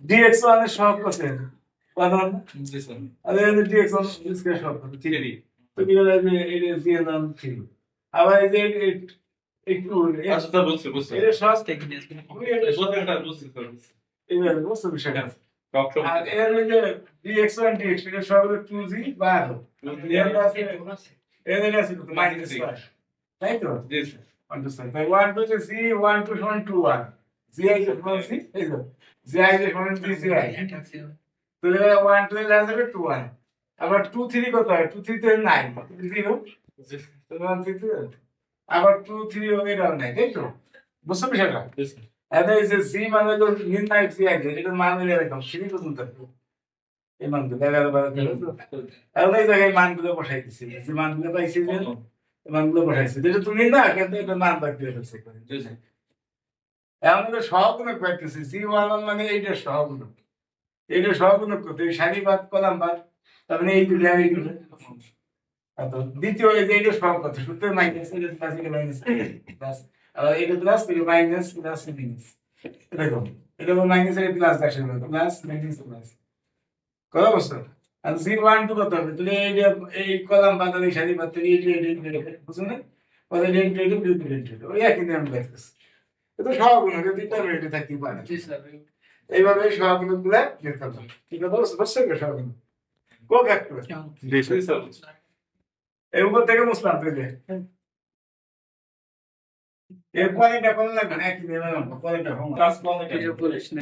dx1 এর সহগ কত উপাদান জি স্যার আরে dx1 স্কয়ার সহগ কত 3 তো কি বলে যে এটা দিয়ে নাম 3 আবার এই যে একটু আচ্ছা স্যার বুঝছি এটা সহগ বুঝতে স্যার এইভাবে বুঝছো বিষয়টা টক টক আর এর ওই যে dx1 dx এটা সহগ হলো 2g বার এর আছে এর আছে তো মাইনাস তাই তো জি স্যার understand তাই 1 2 যে c 1 2 সমান 2 1 zi যে সমান c এই তো zi যে সমান zi তাহলে 1 2 এর আসবে 2 1 আবার 2 3 কত হয় 2 3 তে 9 0 জি তাহলে 1 3 আবার 2 3 হবে এটাও নাই তাই তো বুঝছো বিষয়টা জি স্যার এটা এই যে c মানে তো নির্ণায়ক c আছে এটা মান মিলে এরকম সিঁড়ি পর্যন্ত এই মানগুলো 11 12 13 আর এই জায়গায় মানগুলো বসাই দিছি যে মানগুলো পাইছি যে মানগুলো বসাইছি যেটা তুমি না কিন্তু এটা মান বাদ দিয়ে ফেলছে জি স্যার এমন তো সহগুণক পাইতেছি সি ওয়ান মানে এইটা সহগুণক এইটা সহগুণক করতে সারি বাদ কলাম বাদ তার মানে এই দুটো আর এই দুটো তো দ্বিতীয় এই যে এটা সহগ কত সূত্রের মাইনাস এটা প্লাস এটা মাইনাস প্লাস আর এটা প্লাস এটা মাইনাস প্লাস মাইনাস এরকম এটা মাইনাস এটা প্লাস আসে প্লাস মাইনাস প্লাস কত বছর আর সি ওয়ান টু কত হবে তুমি এই যে এই কলাম বাদ আর এই সারি বাদ তুমি এই বুঝছো না কত ডেট ওই একই নিয়ম দেখতেছি এটা সহগুণক দুইটা রেটে থাকতে পারে জি স্যার এইভাবে সহগুণক গুলা বের করতে হবে ঠিক আছে বুঝছো সহগুণক কোক একটু জি স্যার এই উপর থেকে মুসলাম তুই এরপরে এটা কোন লাগবে না একই নিয়মে পরেটা হোম ট্রান্সফর্ম এটা বলিস না